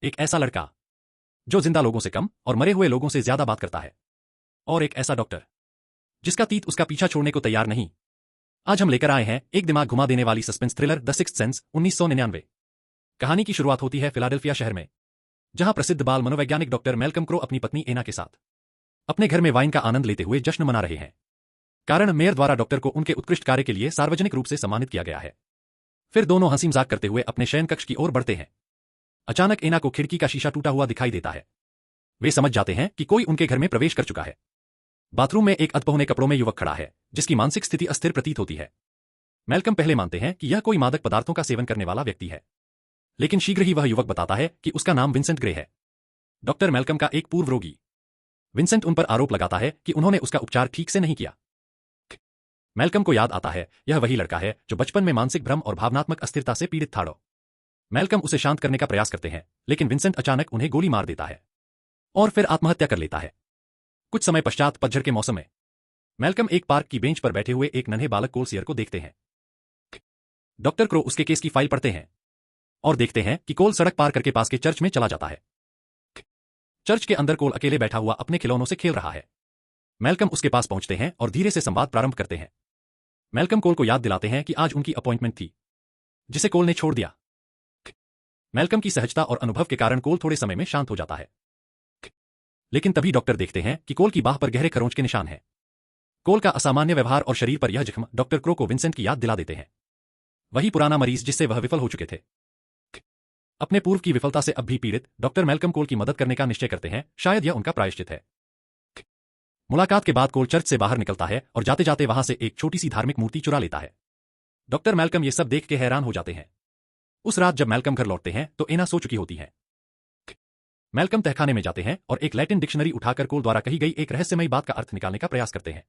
एक ऐसा लड़का जो जिंदा लोगों से कम और मरे हुए लोगों से ज्यादा बात करता है। और एक ऐसा डॉक्टर जिसका तीत उसका पीछा छोड़ने को तैयार नहीं। आज हम लेकर आए हैं एक दिमाग घुमा देने वाली suspense thriller the sixth sense 1999। कहानी की शुरुआत होती है फिलाडेल्फिया शहर में, जहां प्रसिद्ध बाल मनोवैज्ञानिक डॉक्टर मैल्कम क्रो अपनी पत्नी एना के साथ अपने घर में वाइन का आनंद लेते हुए जश्न मना रहे हैं। कारण मेयर द्वारा डॉक्टर को उनके उत्कृष्ट कार्य के लिए सार्वजनिक रूप से सम्मानित किया गया है। फिर दोनों हंसी मजाक करते हुए अपने शयन कक्ष की ओर बढ़ते हैं। अचानक एना को खिड़की का शीशा टूटा हुआ दिखाई देता है। वे समझ जाते हैं कि कोई उनके घर में प्रवेश कर चुका है। बाथरूम में एक अधपहुने कपड़ों में युवक खड़ा है, जिसकी मानसिक स्थिति अस्थिर प्रतीत होती है। मैल्कम पहले मानते हैं कि यह कोई मादक पदार्थों का सेवन करने वाला व्यक्ति है, लेकिन शीघ्र ही वह युवक बताता है कि उसका नाम विंसेंट ग्रे है, डॉक्टर मैल्कम का एक पूर्व रोगी। विंसेंट उन पर आरोप लगाता है कि उन्होंने उसका उपचार ठीक से नहीं किया। मैल्कम को याद आता है यह वही लड़का है जो बचपन में मानसिक भ्रम और भावनात्मक अस्थिरता से पीड़ित था। मैल्कम उसे शांत करने का प्रयास करते हैं, लेकिन विंसेंट अचानक उन्हें गोली मार देता है और फिर आत्महत्या कर लेता है। कुछ समय पश्चात पतझड़ के मौसम में मैल्कम एक पार्क की बेंच पर बैठे हुए एक नन्हे बालक कोल सियर को देखते हैं। डॉक्टर क्रो उसके केस की फाइल पढ़ते हैं और देखते हैं कि कोल सड़क पार करके पास के चर्च में चला जाता है। चर्च के अंदर कोल अकेले बैठा हुआ अपने खिलौनों से खेल रहा है। मैल्कम उसके पास पहुंचते हैं और धीरे से संवाद प्रारंभ करते हैं। मैल्कम कोल को याद दिलाते हैं कि आज उनकी अपॉइंटमेंट थी, जिसे कोल ने छोड़ दिया। मैल्कम की सहजता और अनुभव के कारण कोल थोड़े समय में शांत हो जाता है। लेकिन तभी डॉक्टर देखते हैं कि कोल की बाह पर गहरे खरोंच के निशान हैं। कोल का असामान्य व्यवहार और शरीर पर यह जख्म डॉक्टर क्रो को विंसेंट की याद दिला देते हैं, वही पुराना मरीज जिससे वह विफल हो चुके थे। अपने पूर्व की विफलता से अब भी पीड़ित डॉक्टर मैल्कम कोल की मदद करने का निश्चय करते हैं। शायद यह उनका प्रायश्चित है। मुलाकात के बाद कोल चर्च से बाहर निकलता है और जाते जाते वहां से एक छोटी सी धार्मिक मूर्ति चुरा लेता है। डॉक्टर मैल्कम ये सब देख के हैरान हो जाते हैं। उस रात जब मैल्कम घर लौटते हैं तो एना सो चुकी होती है। मैल्कम तहखाने में जाते हैं और एक लैटिन डिक्शनरी उठाकर कोल द्वारा कही गई एक रहस्यमयी बात का अर्थ निकालने का प्रयास करते हैं।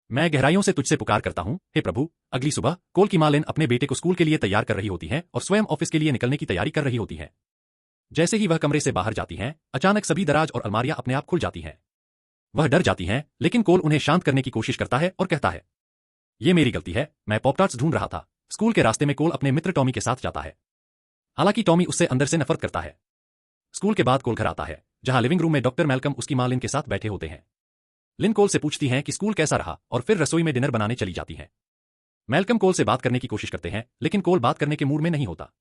मैं गहराइयों से तुझसे पुकार करता हूं, हे प्रभु। अगली सुबह कोल की मां लिन अपने बेटे को स्कूल के लिए तैयार कर रही होती है और स्वयं ऑफिस के लिए निकलने की तैयारी कर रही होती है। जैसे ही वह कमरे से बाहर जाती हैं, अचानक सभी दराज और अलमारियां अपने आप खुल जाती हैं। वह डर जाती हैं, लेकिन कोल उन्हें शांत करने की कोशिश करता है और कहता है, ये मेरी गलती है, मैं पॉपटार्ट्स ढूंढ रहा था। स्कूल के रास्ते में कोल अपने मित्र टॉमी के साथ जाता है। हालांकि टॉमी उससे अंदर से नफरत करता है। स्कूल के बाद कोल घर आता है, जहां लिविंग रूम में डॉक्टर मैल्कम उसकी मां लिन के साथ बैठे होते हैं। लिन कोल से पूछती हैं कि स्कूल कैसा रहा और फिर रसोई में डिनर बनाने चली जाती हैं। मैल्कम कोल से बात करने की कोशिश करते हैं, लेकिन कोल बात करने के मूड में नहीं होता।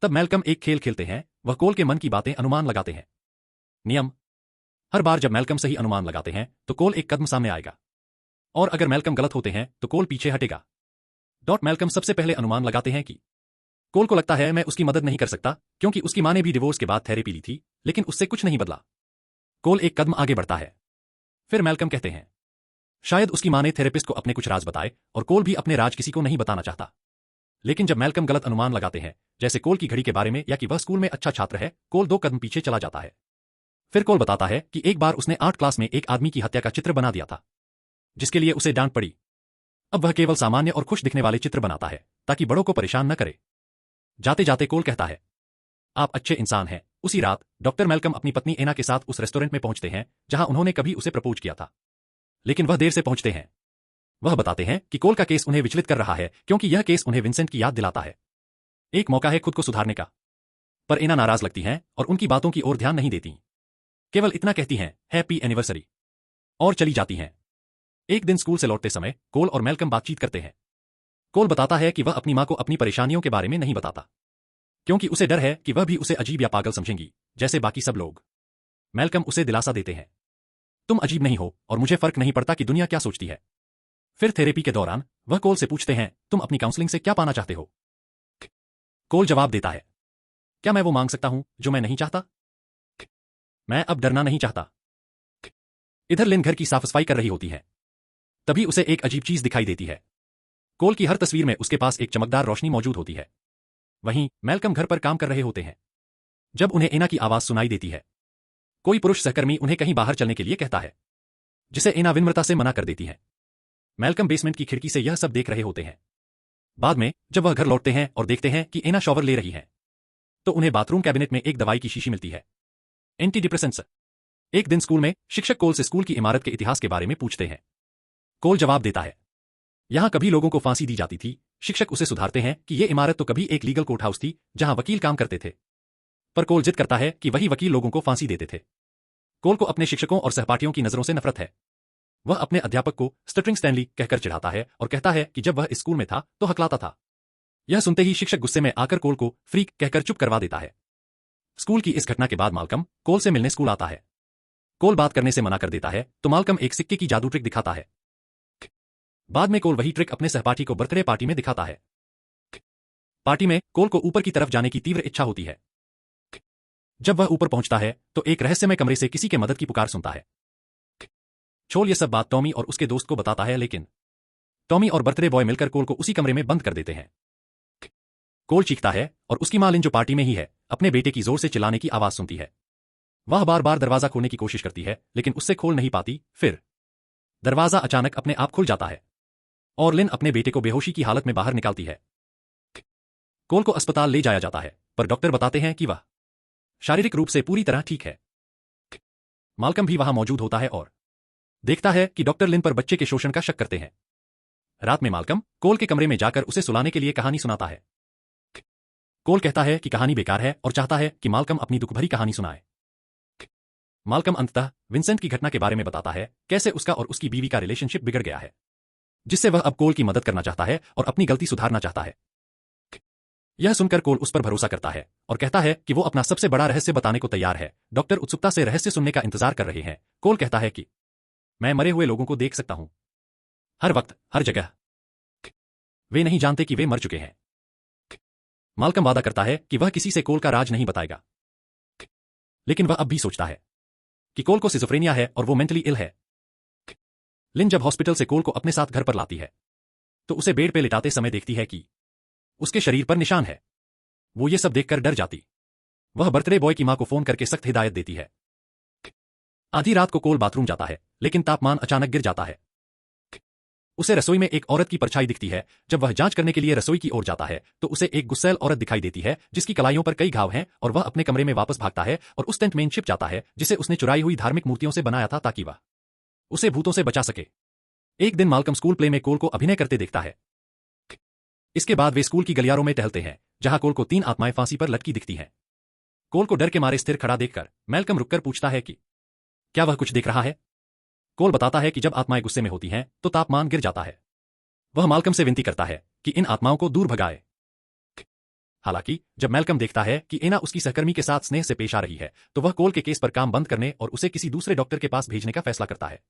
तब मैल्कम एक खेल खेलते हैं। वह कोल के मन की बातें अनुमान लगाते हैं। नियम: हर बार जब मैल्कम सही अनुमान लगाते हैं तो कोल एक कदम सामने आएगा, और अगर मैल्कम गलत होते हैं तो कोल पीछे हटेगा। मैल्कम सबसे पहले अनुमान लगाते हैं कि कोल को लगता है मैं उसकी मदद नहीं कर सकता, क्योंकि उसकी मां ने भी डिवोर्स के बाद थेरेपी ली थी, लेकिन उससे कुछ नहीं बदला। कोल एक कदम आगे बढ़ता है। फिर मैल्कम कहते हैं, शायद उसकी मां ने थेरेपिस्ट को अपने कुछ राज बताए और कोल भी अपने राज किसी को नहीं बताना चाहता। लेकिन जब मैल्कम गलत अनुमान लगाते हैं, जैसे कोल की घड़ी के बारे में या कि वह स्कूल में अच्छा छात्र है, कोल 2 कदम पीछे चला जाता है। फिर कोल बताता है कि एक बार उसने 8 क्लास में एक आदमी की हत्या का चित्र बना दिया था, जिसके लिए उसे डांट पड़ी। अब वह केवल सामान्य और खुश दिखने वाले चित्र बनाता है, ताकि बड़ों को परेशान न करे। जाते जाते कोल कहता है, आप अच्छे इंसान हैं। उसी रात डॉक्टर मैल्कम अपनी पत्नी एना के साथ उस रेस्टोरेंट में पहुंचते हैं जहां उन्होंने कभी उसे प्रपोज किया था, लेकिन वह देर से पहुंचते हैं। वह बताते हैं कि कोल का केस उन्हें विचलित कर रहा है, क्योंकि यह केस उन्हें विंसेंट की याद दिलाता है। एक मौका है खुद को सुधारने का। पर एना नाराज लगती हैं और उनकी बातों की ओर ध्यान नहीं देती। केवल इतना कहती हैं, हैप्पी एनिवर्सरी, और चली जाती हैं। एक दिन स्कूल से लौटते समय कोल और मैल्कम बातचीत करते हैं। कोल बताता है कि वह अपनी मां को अपनी परेशानियों के बारे में नहीं बताता, क्योंकि उसे डर है कि वह भी उसे अजीब या पागल समझेंगी, जैसे बाकी सब लोग। मैल्कम उसे दिलासा देते हैं, तुम अजीब नहीं हो और मुझे फर्क नहीं पड़ता कि दुनिया क्या सोचती है। फिर थेरेपी के दौरान वह कोल से पूछते हैं, तुम अपनी काउंसलिंग से क्या पाना चाहते हो? कोल जवाब देता है, क्या मैं वो मांग सकता हूं जो मैं नहीं चाहता? मैं अब डरना नहीं चाहता। इधर लिन घर की साफ सफाई कर रही होती है। तभी उसे एक अजीब चीज दिखाई देती है। कोल की हर तस्वीर में उसके पास एक चमकदार रोशनी मौजूद होती है। वहीं मैल्कम घर पर काम कर रहे होते हैं। जब उन्हें एना की आवाज सुनाई देती है, कोई पुरुष सहकर्मी उन्हें कहीं बाहर चलने के लिए कहता है, जिसे एना विनम्रता से मना कर देती है। मैल्कम बेसमेंट की खिड़की से यह सब देख रहे होते हैं। बाद में जब वह घर लौटते हैं और देखते हैं कि एना शॉवर ले रही है, तो उन्हें बाथरूम कैबिनेट में एक दवाई की शीशी मिलती है, एंटी डिप्रेसेंट्स। एक दिन स्कूल में शिक्षक कोल से स्कूल की इमारत के इतिहास के बारे में पूछते हैं। कोल जवाब देता है, यहां कभी लोगों को फांसी दी जाती थी। शिक्षक उसे सुधारते हैं कि यह इमारत तो कभी एक लीगल कोर्ट हाउस थी, जहां वकील काम करते थे। पर कोल जिद करता है कि वही वकील लोगों को फांसी देते थे। कोल को अपने शिक्षकों और सहपाठियों की नजरों से नफरत है। वह अपने अध्यापक को स्टटरिंग स्टैनली कहकर चिढ़ाता है और कहता है कि जब वह स्कूल में था तो हकलाता था। यह सुनते ही शिक्षक गुस्से में आकर कोल को फ्रीक कहकर चुप करवा देता है। स्कूल की इस घटना के बाद माल्कम कोल से मिलने स्कूल आता है। कोल बात करने से मना कर देता है तो माल्कम एक सिक्के की जादू ट्रिक दिखाता है। बाद में कोल वही ट्रिक अपने सहपाठी को बर्थडे पार्टी में दिखाता है। पार्टी में कोल को ऊपर की तरफ जाने की तीव्र इच्छा होती है। जब वह ऊपर पहुंचता है तो एक रहस्यमय कमरे से किसी के मदद की पुकार सुनता है। छोल यह सब बात टॉमी और उसके दोस्त को बताता है, लेकिन टॉमी और बर्थडे बॉय मिलकर कोल को उसी कमरे में बंद कर देते हैं। कोल चीखता है और उसकी मां लिन जो पार्टी में ही है अपने बेटे की जोर से चिल्लाने की आवाज सुनती है। वह बार बार दरवाजा खोलने की कोशिश करती है लेकिन उससे खोल नहीं पाती। फिर दरवाजा अचानक अपने आप खुल जाता है और लिन अपने बेटे को बेहोशी की हालत में बाहर निकालती है। कोल को अस्पताल ले जाया जाता है पर डॉक्टर बताते हैं कि वह शारीरिक रूप से पूरी तरह ठीक है। माल्कम भी वहां मौजूद होता है और देखता है कि डॉक्टर लिन पर बच्चे के शोषण का शक करते हैं। रात में माल्कम कोल के कमरे में जाकर उसे सुलाने के लिए कहानी सुनाता है। कोल कहता है कि कहानी बेकार है और चाहता है कि माल्कम अपनी दुख भरी कहानी सुनाए। माल्कम अंततः विंसेंट की घटना के बारे में बताता है, कैसे उसका और उसकी बीवी का रिलेशनशिप बिगड़ गया है, जिससे वह अब कोल की मदद करना चाहता है और अपनी गलती सुधारना चाहता है। यह सुनकर कोल उस पर भरोसा करता है और कहता है कि वो अपना सबसे बड़ा रहस्य बताने को तैयार है। डॉक्टर उत्सुकता से रहस्य सुनने का इंतजार कर रहे हैं। कोल कहता है कि मैं मरे हुए लोगों को देख सकता हूं, हर वक्त हर जगह। वे नहीं जानते कि वे मर चुके हैं। माल्कम वादा करता है कि वह किसी से कोल का राज नहीं बताएगा, लेकिन वह अब भी सोचता है कि कोल को सिजोफ्रेनिया है और वो मेंटली इल है। लिन जब हॉस्पिटल से कोल को अपने साथ घर पर लाती है तो उसे बेड पे लिटाते समय देखती है कि उसके शरीर पर निशान है। वो ये सब देखकर डर जाती। वह बर्थडे बॉय की मां को फोन करके सख्त हिदायत देती है। आधी रात को कोल बाथरूम जाता है लेकिन तापमान अचानक गिर जाता है। उसे रसोई में एक औरत की परछाई दिखती है। जब वह जांच करने के लिए रसोई की ओर जाता है तो उसे एक गुस्सैल औरत दिखाई देती है जिसकी कलाइयों पर कई घाव हैं और वह अपने कमरे में वापस भागता है और उस टेंट में छिप जाता है जिसे उसने चुराई हुई धार्मिक मूर्तियों से बनाया था ताकि वह उसे भूतों से बचा सके। एक दिन माल्कम स्कूल प्ले में कोल को अभिनय करते देखता है। इसके बाद वे स्कूल की गलियारों में टहलते हैं जहां कोल को 3 आत्माएं फांसी पर लटकी दिखती हैं। कोल को डर के मारे स्थिर खड़ा देखकर मैल्कम रुककर पूछता है कि क्या वह कुछ देख रहा है। कोल बताता है कि जब आत्माएं गुस्से में होती हैं तो तापमान गिर जाता है। वह माल्कम से विनती करता है कि इन आत्माओं को दूर भगाए। हालांकि जब मैल्कम देखता है कि एना उसकी सहकर्मी के साथ स्नेह से पेश आ रही है तो वह कोल के केस पर काम बंद करने और उसे किसी दूसरे डॉक्टर के पास भेजने का फैसला करता है।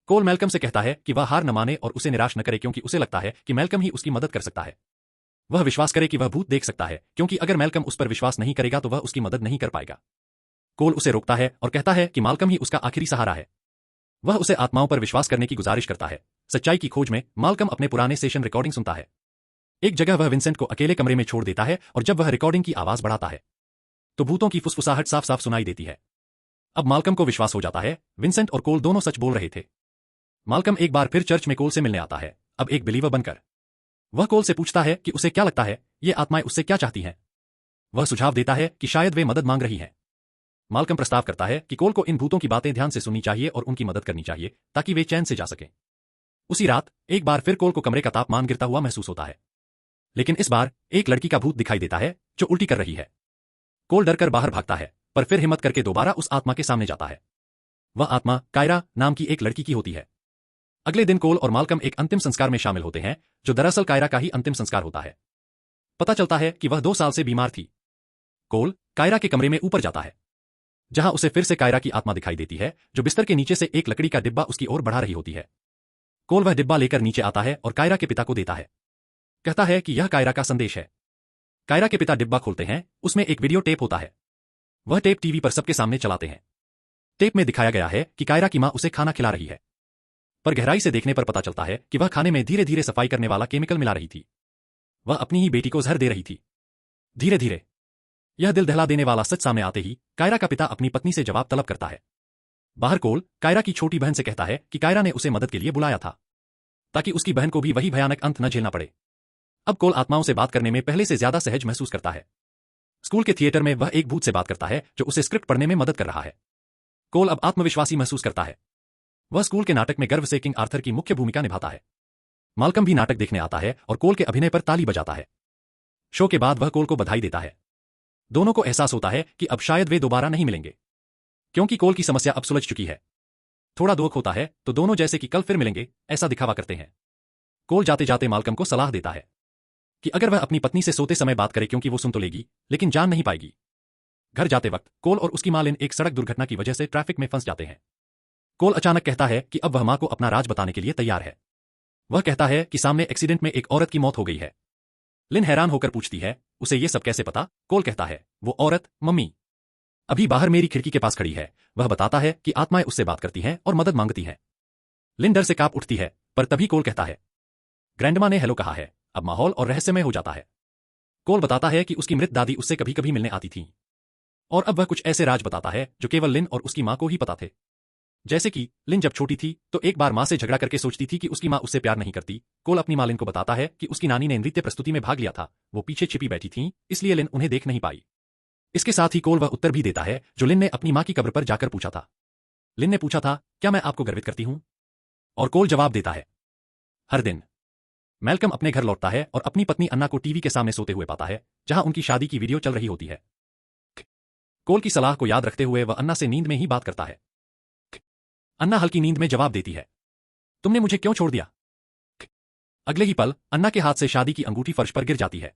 कोल मैल्कम से कहता है कि वह हार न माने और उसे निराश न करे क्योंकि उसे लगता है कि मैल्कम ही उसकी मदद कर सकता है। वह विश्वास करे कि वह भूत देख सकता है क्योंकि अगर मैल्कम उस पर विश्वास नहीं करेगा तो वह उसकी मदद नहीं कर पाएगा। कोल उसे रोकता है और कहता है कि माल्कम ही उसका आखिरी सहारा है। वह उसे आत्माओं पर विश्वास करने की गुजारिश करता है। सच्चाई की खोज में माल्कम अपने पुराने सेशन रिकॉर्डिंग सुनता है। एक जगह वह विंसेंट को अकेले कमरे में छोड़ देता है और जब वह रिकॉर्डिंग की आवाज बढ़ाता है तो भूतों की फुसफुसाहट साफ साफ सुनाई देती है। अब माल्कम को विश्वास हो जाता है, विंसेंट और कोल दोनों सच बोल रहे थे। माल्कम एक बार फिर चर्च में कोल से मिलने आता है, अब एक बिलीवर बनकर। वह कोल से पूछता है कि उसे क्या लगता है ये आत्माएं उससे क्या चाहती हैं। वह सुझाव देता है कि शायद वे मदद मांग रही हैं। माल्कम प्रस्ताव करता है कि कोल को इन भूतों की बातें ध्यान से सुननी चाहिए और उनकी मदद करनी चाहिए ताकि वे चैन से जा सकें। उसी रात एक बार फिर कोल को कमरे का तापमान गिरता हुआ महसूस होता है, लेकिन इस बार एक लड़की का भूत दिखाई देता है जो उल्टी कर रही है। कोल डरकर बाहर भागता है पर फिर हिम्मत करके दोबारा उस आत्मा के सामने जाता है। वह आत्मा कायरा नाम की एक लड़की की होती है। अगले दिन कोल और माल्कम एक अंतिम संस्कार में शामिल होते हैं जो दरअसल कायरा का ही अंतिम संस्कार होता है। पता चलता है कि वह 2 साल से बीमार थी। कोल कायरा के कमरे में ऊपर जाता है जहां उसे फिर से कायरा की आत्मा दिखाई देती है जो बिस्तर के नीचे से एक लकड़ी का डिब्बा उसकी ओर बढ़ा रही होती है। कोल वह डिब्बा लेकर नीचे आता है और कायरा के पिता को देता है। कहता है कि यह कायरा का संदेश है। कायरा के पिता डिब्बा खोलते हैं, उसमें एक वीडियो टेप होता है। वह टेप टीवी पर सबके सामने चलाते हैं। टेप में दिखाया गया है कि कायरा की मां उसे खाना खिला रही है, पर गहराई से देखने पर पता चलता है कि वह खाने में धीरे धीरे सफाई करने वाला केमिकल मिला रही थी। वह अपनी ही बेटी को जहर दे रही थी। धीरे धीरे यह दिल दहला देने वाला सच सामने आते ही कायरा का पिता अपनी पत्नी से जवाब तलब करता है। बाहर कोल कायरा की छोटी बहन से कहता है कि कायरा ने उसे मदद के लिए बुलाया था ताकि उसकी बहन को भी वही भयानक अंत न झेलना पड़े। अब कोल आत्माओं से बात करने में पहले से ज्यादा सहज महसूस करता है। स्कूल के थिएटर में वह एक भूत से बात करता है जो उसे स्क्रिप्ट पढ़ने में मदद कर रहा है। कोल अब आत्मविश्वासी महसूस करता है। वह स्कूल के नाटक में गर्व से किंग आर्थर की मुख्य भूमिका निभाता है। माल्कम भी नाटक देखने आता है और कोल के अभिनय पर ताली बजाता है। शो के बाद वह कोल को बधाई देता है। दोनों को एहसास होता है कि अब शायद वे दोबारा नहीं मिलेंगे, क्योंकि कोल की समस्या अब सुलझ चुकी है। थोड़ा दुख होता है तो दोनों जैसे कि कल फिर मिलेंगे ऐसा दिखावा करते हैं। कोल जाते जाते माल्कम को सलाह देता है कि अगर वह अपनी पत्नी से सोते समय बात करे, क्योंकि वो सुन तो लेगी लेकिन जान नहीं पाएगी। घर जाते वक्त कोल और उसकी मां लिन एक सड़क दुर्घटना की वजह से ट्रैफिक में फंस जाते हैं। कोल अचानक कहता है कि अब वह मां को अपना राज बताने के लिए तैयार है। वह कहता है कि सामने एक्सीडेंट में एक औरत की मौत हो गई है। लिन हैरान होकर पूछती है, उसे ये सब कैसे पता? कोल कहता है, वो औरत मम्मी अभी बाहर मेरी खिड़की के पास खड़ी है। वह बताता है कि आत्माएं उससे बात करती हैं और मदद मांगती हैं। लिन डर से कांप उठती है, पर तभी कोल कहता है, ग्रैंडमा ने हेलो कहा है। अब माहौल और रहस्यमय हो जाता है। कोल बताता है कि उसकी मृत दादी उससे कभी कभी मिलने आती थीं, और अब वह कुछ ऐसे राज बताता है जो केवल लिन और उसकी मां को ही पता थे। जैसे कि लिन जब छोटी थी तो एक बार मां से झगड़ा करके सोचती थी कि उसकी मां उससे प्यार नहीं करती। कोल अपनी मां लिन को बताता है कि उसकी नानी ने नृत्य प्रस्तुति में भाग लिया था, वो पीछे छिपी बैठी थीं, इसलिए लिन उन्हें देख नहीं पाई। इसके साथ ही कोल वह उत्तर भी देता है जो लिन ने अपनी मां की कब्र पर जाकर पूछा था। लिन ने पूछा था, क्या मैं आपको गर्वित करती हूं? और कोल जवाब देता है, हर दिन। मैल्कम अपने घर लौटता है और अपनी पत्नी अन्ना को टीवी के सामने सोते हुए पाता है, जहां उनकी शादी की वीडियो चल रही होती है। कोल की सलाह को याद रखते हुए वह अन्ना से नींद में ही बात करता है। अन्ना हल्की नींद में जवाब देती है, तुमने मुझे क्यों छोड़ दिया? अगले ही पल अन्ना के हाथ से शादी की अंगूठी फर्श पर गिर जाती है।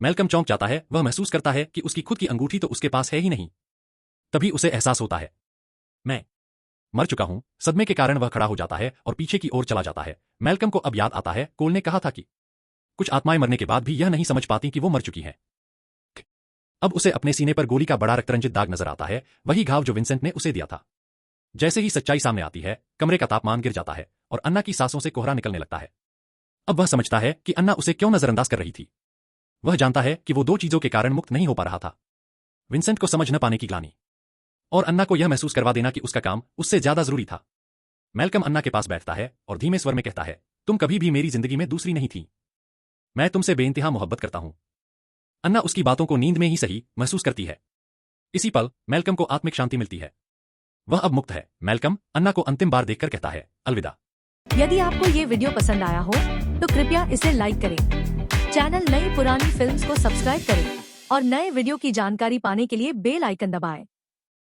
मैल्कम चौंक जाता है, वह महसूस करता है कि उसकी खुद की अंगूठी तो उसके पास है ही नहीं। तभी उसे एहसास होता है, मैं मर चुका हूं। सदमे के कारण वह खड़ा हो जाता है और पीछे की ओर चला जाता है। मैल्कम को अब याद आता है, कोल ने कहा था कि कुछ आत्माएं मरने के बाद भी यह नहीं समझ पाती कि वो मर चुकी हैं। अब उसे अपने सीने पर गोली का बड़ा रक्तरंजित दाग नजर आता है, वही घाव जो विंसेंट ने उसे दिया था। जैसे ही सच्चाई सामने आती है, कमरे का तापमान गिर जाता है और अन्ना की सांसों से कोहरा निकलने लगता है। अब वह समझता है कि अन्ना उसे क्यों नजरअंदाज कर रही थी। वह जानता है कि वो दो चीजों के कारण मुक्त नहीं हो पा रहा था, विंसेंट को समझ न पाने की ग्लानि, और अन्ना को यह महसूस करवा देना कि उसका काम उससे ज्यादा जरूरी था। मैल्कम अन्ना के पास बैठता है और धीमे स्वर में कहता है, तुम कभी भी मेरी जिंदगी में दूसरी नहीं थी। मैं तुमसे बेइंतहा मोहब्बत करता हूं। अन्ना उसकी बातों को नींद में ही सही महसूस करती है। इसी पल मैल्कम को आत्मिक शांति मिलती है। वह अब मुक्त है। मैल्कम अन्ना को अंतिम बार देखकर कहता है, अलविदा। यदि आपको ये वीडियो पसंद आया हो तो कृपया इसे लाइक करें, चैनल नई पुरानी फिल्म्स को सब्सक्राइब करें और नए वीडियो की जानकारी पाने के लिए बेल आइकन दबाएं।